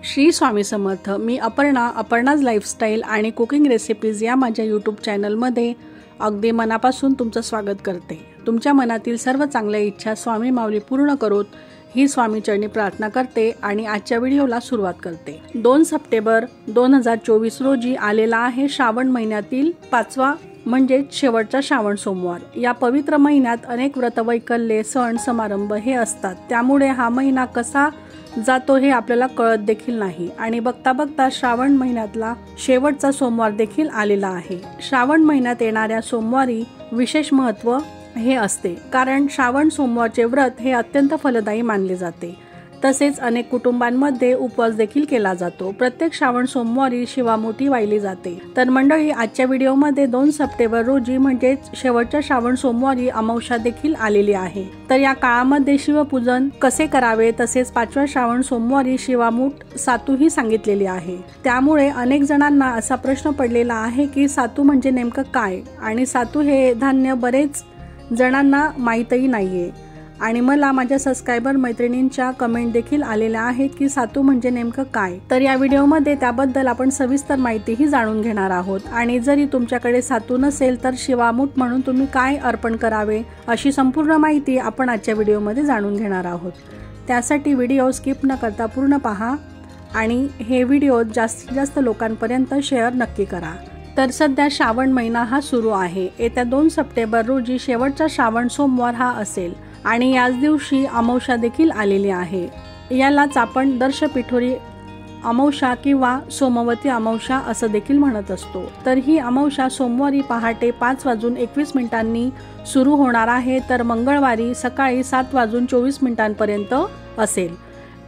श्री स्वामी समर्थ। मी Aparna's lifestyle आणि cooking recipes या माझ्या यूट्यूब चॅनलमध्ये अगदी मनापासून तुमचं स्वागत करते। तुमच्या मनातील सर्व चांगल्या इच्छा स्वामी माऊली पूर्ण करोत ही स्वामी चरणी प्रार्थना करते आणि आजच्या व्हिडिओला सुरुवात करते। 2 सप्टेंबर 2024 रोजी आलेला आहे श्रावण महिन्यातील 5वा म्हणजे शेवटचा श्रावण सोमवार। या पवित्र महिन्यात अनेक व्रतवैकल्ये सण समारंभ हे असतात, त्यामुळे हा महिना कसा जातो हे आपल्याला कळत देखील नाही आणि बघता बघता श्रावण महिन्यातला शेवटचा सोमवार देखील आलेला आहे। श्रावण महिन्यात येणाऱ्या सोमवारी विशेष महत्त्व हे असते, कारण श्रावण सोमवारचे व्रत हे अत्यंत फलदायी मानले जाते। तसेच अनेक कुटुंबांमध्ये उपवास देखील केला जातो। प्रत्येक श्रावण सोमवारी शिवामोठी वाहिली जाते। तर मंडळी, आजच्या व्हिडिओमध्ये 2 सप्टेंबर रोजी म्हणजे शेवटच्या श्रावण सोमवारी अमावस्या देखील आलेली आहे। तर या काळामध्ये शिवपूजन कसे करावे, तसेच 5व्या श्रावण सोमवारी शिवामूठ सातूही सांगितलेली आहे। त्यामुळे अनेक जणांना असा प्रश्न पडलेला आहे की सातू म्हणजे नेमकं काय, आणि सातू हे धान्य बरेच जणांना माहीतही नाहीये आणि मला माझ्या सबस्क्रायबर मैत्रिणींच्या कमेंट देखील आलेल्या आहेत की सातू म्हणजे नेमकं काय। तर या व्हिडिओमध्ये त्याबद्दल आपण सविस्तर माहितीही जाणून घेणार आहोत आणि जरी तुमच्याकडे सातू नसेल तर शिवामूठ म्हणून तुम्ही काय अर्पण करावे अशी संपूर्ण माहिती आपण आजच्या व्हिडिओमध्ये जाणून घेणार आहोत। त्यासाठी व्हिडिओ स्किप न करता पूर्ण पहा आणि हे व्हिडिओ जास्तीत जास्त लोकांपर्यंत शेअर नक्की करा। तर सध्या श्रावण महिना हा सुरू आहे। येत्या 2 सप्टेंबर रोजी शेवटचा श्रावण सोमवार हा असेल आणि याच दिवशी अमावस्या देखील आलेली आहे। यालाच आपण दर्शपिठोरी अमावस्या किंवा सोमवती अमावस्या असं देखील म्हणत असतो। तर ही अमावस्या सोमवारी पहाटे 5:21 सुरू होणार आहे, तर मंगळवारी सकाळी 7:24 असेल।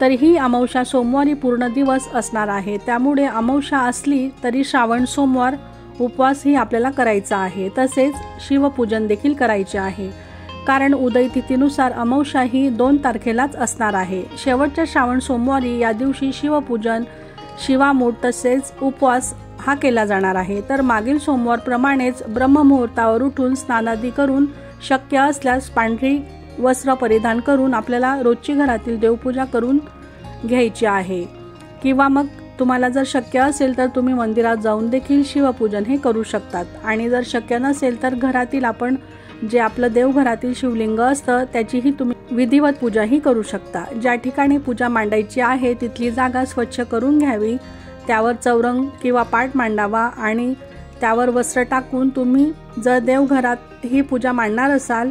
तर ही अमावस्या सोमवारी पूर्ण दिवस असणार आहे, त्यामुळे अमावस्या असली तरी श्रावण सोमवार उपवास ही आपल्याला करायचा आहे। तसेच शिवपूजन देखील करायचे आहे, कारण उदय तिथीनुसार अमावस्या ही 2 तारखेलाच असणार आहे। शेवटच्या श्रावण सोमवारी या दिवशी शिवपूजन, शिवामूठ तसेच उपवास हा केला जाणार आहे। तर मागील सोमवार प्रमाणेच ब्रह्ममुहूर्तावर उठून स्नानादी करून शक्य असल्यास पांढरी वस्त्र परिधान करून आपल्याला रोजची घरातील देवपूजा करून घ्यायची आहे, किंवा मग तुम्हाला जर शक्य असेल तर तुम्ही मंदिरात जाऊन देखील शिवपूजन हे करू शकतात। आणि जर शक्य नसेल तर घरातील आपण जे आपलं देवघरातील शिवलिंग असतं त्याचीही तुम्ही विधिवत पूजा ही करू शकता। ज्या ठिकाणी पूजा मांडायची आहे तिथली जागा स्वच्छ करून घ्यावी, त्यावर चौरंग किंवा पाट मांडावा आणि त्यावर वस्त्र टाकून तुम्ही जर देवघरात ही पूजा मांडणार असाल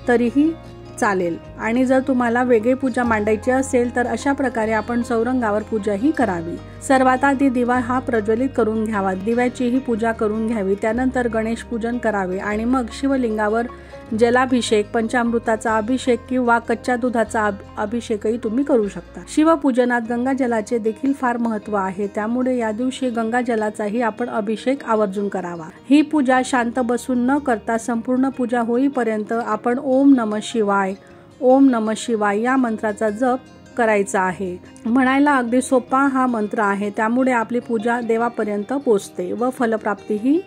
तरीही चालेल, आणि जर तुम्हाला वेगळी पूजा मांडायची असेल तर अशा प्रकारे आपण चौरंगावर पूजा ही करावी। सर्वात आधी दिवा हा प्रज्वलित करून घ्यावा, दिव्याचीही पूजा करून घ्यावी। त्यानंतर गणेश पूजन करावे आणि मग शिवलिंगावर जलाभिषेक, पंचामृताचा अभिषेक किंवा कच्च्या दुधाचा अभिषेकही तुम्ही करू शकता। शिवपूजनात गंगाजलाचे देखील फार महत्त्व आहे, त्यामुळे या दिवशी गंगाजलाचाही आपण अभिषेक आवर्जून करावा। ही पूजा शांत बसून न करता संपूर्ण पूजा होईपर्यंत आपण ओम नमः शिवाय, ओम नमः शिवाय या मंत्राचा जप करायचा आहे। म्हणायला अगदी सोपा हा मंत्र आहे, त्यामुळे आपली पूजा देवापर्यंत पोहोचते व फलप्राप्तीही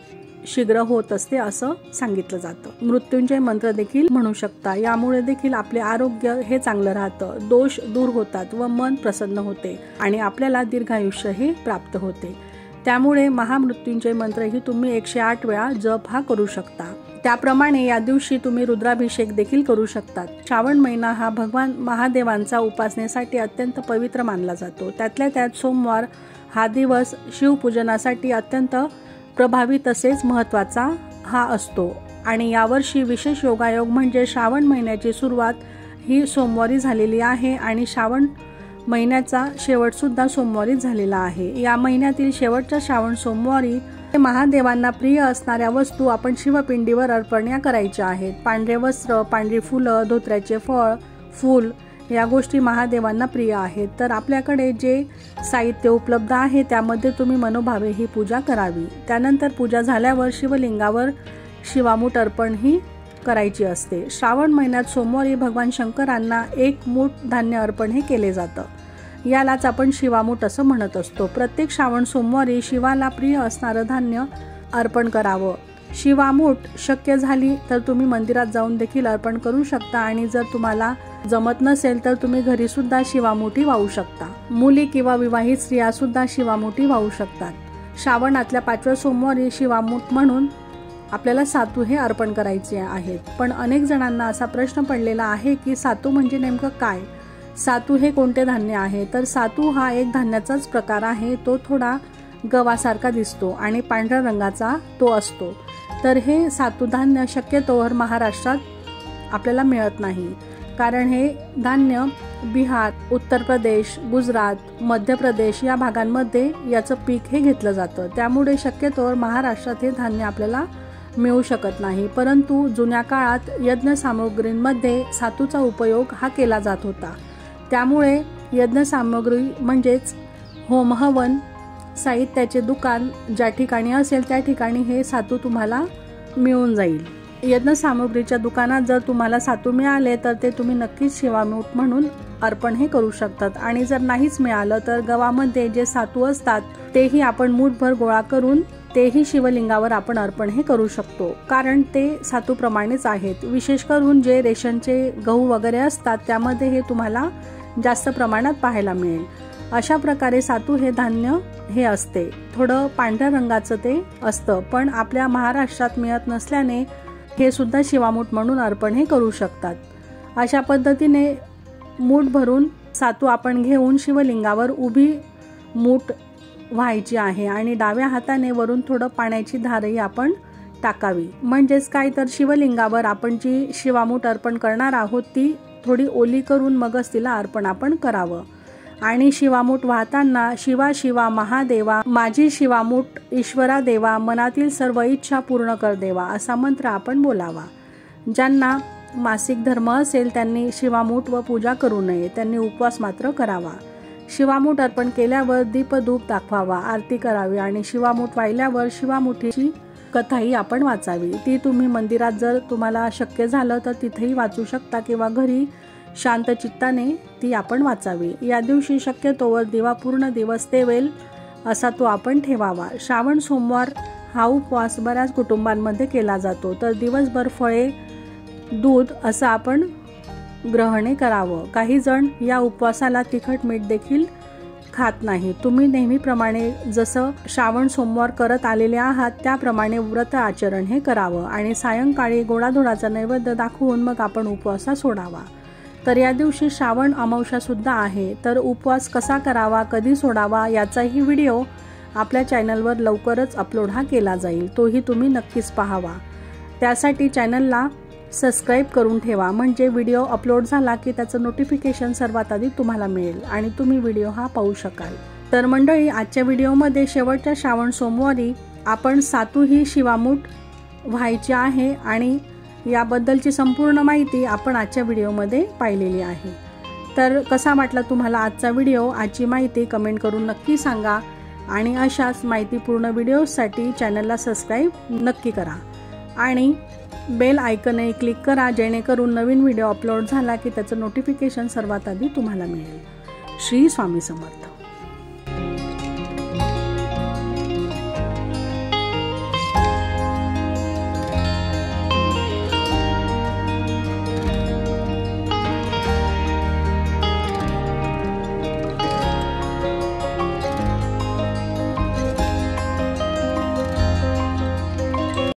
शीघ्र होत असते असं सांगितलं जातं। मृत्युंजय मंत्र देखील म्हणू शकता, यामुळे देखील आपले आरोग्य हे चांगलं राहतं, दोष दूर होतात व मन प्रसन्न होते आणि आपल्याला दीर्घायुष्य हे प्राप्त होते। त्यामुळे महामृत्युंजय मंत्र ही तुम्ही 108 वेळा जप हा करू शकता। त्याप्रमाणे या दिवशी तुम्ही रुद्राभिषेक देखील करू शकतात। श्रावण महिना हा भगवान महादेवांचा उपासनेसाठी अत्यंत पवित्र मानला जातो। त्यातल्या त्यात सोमवार हा दिवस शिवपूजनासाठी अत्यंत प्रभावी तसेच महत्त्वाचा हा असतो आणि यावर्षी विशेष योगायोग म्हणजे श्रावण महिन्याची सुरुवात ही सोमवारी झालेली आहे आणि श्रावण महिन्याचा शेवट सुद्धा सोमवारी झालेला आहे। या महिन्यातील शेवटच्या श्रावण सोमवारी महादेवांना प्रिय असणाऱ्या वस्तू आपण शिवपिंडीवर अर्पण करायच्या आहेत। पांढरे वस्त्र, पांढरी फुलं, धोत्र्याचे फळ, फूल या गोष्टी महादेवांना प्रिय आहेत। तर आपल्याकडे जे साहित्य उपलब्ध आहे त्यामध्ये तुम्ही मनोभावे ही पूजा करावी। त्यानंतर पूजा झाल्यावर शिवलिंगावर शिवामूठ अर्पण ही करायची असते। श्रावण महिन्यात सोमवारी भगवान शंकरांना 1 मूठ धान्य अर्पण हे केले जातं। यालाच आपण शिवामूठ असं म्हणत असतो। प्रत्येक श्रावण सोमवारी शिवाला प्रिय असणारं धान्य अर्पण करावं। शिवामूठ शक्य झाली तर तुम्ही मंदिरात जाऊन देखील अर्पण करू शकता आणि जर तुम्हाला जमत नसेल तर तुम्ही घरी सुद्धा शिवामुठी वाहू शकता। मुली किंवा विवाहित स्त्रिया सुद्धा शिवामुठी वाहू शकतात। श्रावणातल्या 5व्या सोमवारी शिवामूठ म्हणून आपल्याला सातू हे अर्पण करायचे आहेत। पण अनेक जणांना असा प्रश्न पडलेला आहे की सातू म्हणजे नेमकं काय, सातू हे कोणते धान्य आहे? तर सातू हा एक धान्याचाच प्रकार आहे। तो थोडा गव्हासारखा दिसतो आणि पांढऱ्या रंगाचा तो असतो। तर हे सातू धान्य शक्यतोवर महाराष्ट्रात आपल्याला मिळत नाही, कारण हे धान्य बिहार, उत्तर प्रदेश, गुजरात, मध्य प्रदेश या भागांमध्ये याचं पीक हे घेतलं जातं। त्यामुळे शक्यतोवर महाराष्ट्रात हे धान्य आपल्याला मिळू शकत नाही। परंतु जुन्या काळात यज्ञ सामुग्रींमध्ये सातूचा उपयोग हा केला जात होता। त्यामुळे यज्ञ सामुग्री म्हणजेच होम हवन साहित्याचे दुकान ज्या ठिकाणी असेल त्या ठिकाणी हे सातू तुम्हाला मिळून जाईल। यज्ञ सामुग्रीच्या दुकानात जर तुम्हाला सातू मिळाले तर ते तुम्ही नक्कीच शिवामूठ म्हणून अर्पण हे करू शकतात। आणि जर नाहीच मिळालं तर गव्हामध्ये जे सातू असतात तेही आपण मूठभर गोळा करून तेही शिवलिंगावर आपण अर्पण हे करू शकतो, कारण ते सातू प्रमाणेच आहेत। विशेष करून जे रेशनचे गहू वगैरे असतात त्यामध्ये हे तुम्हाला जास्त प्रमाणात पाहायला मिळेल। अशा प्रकारे सातू हे धान्य हे असते, थोडं पांढऱ्या रंगाचं ते असतं, पण आपल्या महाराष्ट्रात मिळत नसल्याने हे सुद्धा शिवामूठ म्हणून अर्पण हे करू शकतात। अशा पद्धतीने मूठ भरून सातू आपण घेऊन शिवलिंगावर उभी मूठ व्हायची आहे आणि डाव्या हाताने वरून थोडं पाण्याची धारही आपण टाकावी। म्हणजेच काय तर शिवलिंगावर आपण जी शिवामूठ अर्पण करणार आहोत ती थोडी ओली करून मगच तिला अर्पण आपण करावं। आणि शिवामूठ वाहताना शिवा शिवा महादेवा, माझी शिवामूठ ईश्वरा देवा, मनातील सर्व इच्छा पूर्ण कर देवा असा मंत्र आपण बोलावा। ज्यांना मासिक धर्म असेल त्यांनी शिवामूठ व पूजा करू नये, त्यांनी उपवास मात्र करावा। शिवामूठ अर्पण केल्यावर दीपधूप दाखवावा, आरती करावी आणि शिवामूठ वाहिल्यावर शिवामुठीची कथाही आपण वाचावी। ती तुम्ही मंदिरात जर तुम्हाला शक्य झालं तर तिथेही वाचू शकता किंवा घरी शांत चित्ताने ती आपण वाचावी। या दिवशी शक्यतोवर दिवा पूर्ण दिवस तेवेल असा तो आपण ठेवावा। श्रावण सोमवार हा उपवास बऱ्याच कुटुंबांमध्ये केला जातो, तर दिवसभर फळे, दूध असं आपण ग्रहणे करावं। काही जण या उपवासाला तिखट मीठ देखील खात नाही। तुम्ही नेहमीप्रमाणे जसं श्रावण सोमवार करत आलेले आहात त्याप्रमाणे व्रत आचरण हे करावं आणि सायंकाळी गोडाधोडाचा नैवेद्य दाखवून मग आपण उपवास सोडावा। तर या दिवशी श्रावण अमावस्या सुद्धा आहे, तर उपवास कसा करावा, कधी सोडावा याचाही व्हिडिओ आपल्या चॅनलवर लवकरच अपलोड हा केला जाईल, तोही तुम्ही नक्कीच पाहावा। त्यासाठी चॅनलला सबस्क्राईब करून ठेवा, म्हणजे व्हिडिओ अपलोड झाला की त्याचं नोटिफिकेशन सर्वात आधी तुम्हाला मिळेल आणि तुम्ही व्हिडिओ हा पाहू शकाल। तर मंडळी, आजच्या व्हिडिओमध्ये शेवटच्या श्रावण सोमवारी आपण सातू ही शिवामूठ व्हायची आहे आणि याबद्दलची संपूर्ण माहिती आपण आजच्या व्हिडिओमध्ये पाहिलेली आहे। तर कसा वाटला तुम्हाला आजचा व्हिडिओ, आजची माहिती कमेंट करून नक्की सांगा आणि अशाच माहितीपूर्ण व्हिडिओसाठी चॅनलला सबस्क्राईब नक्की करा आणि बेल आयकॉनही क्लिक करा, जेणेकरून नवीन व्हिडिओ अपलोड झाला की त्याचं नोटिफिकेशन सर्वात आधी तुम्हाला मिळेल। श्री स्वामी समर्थ।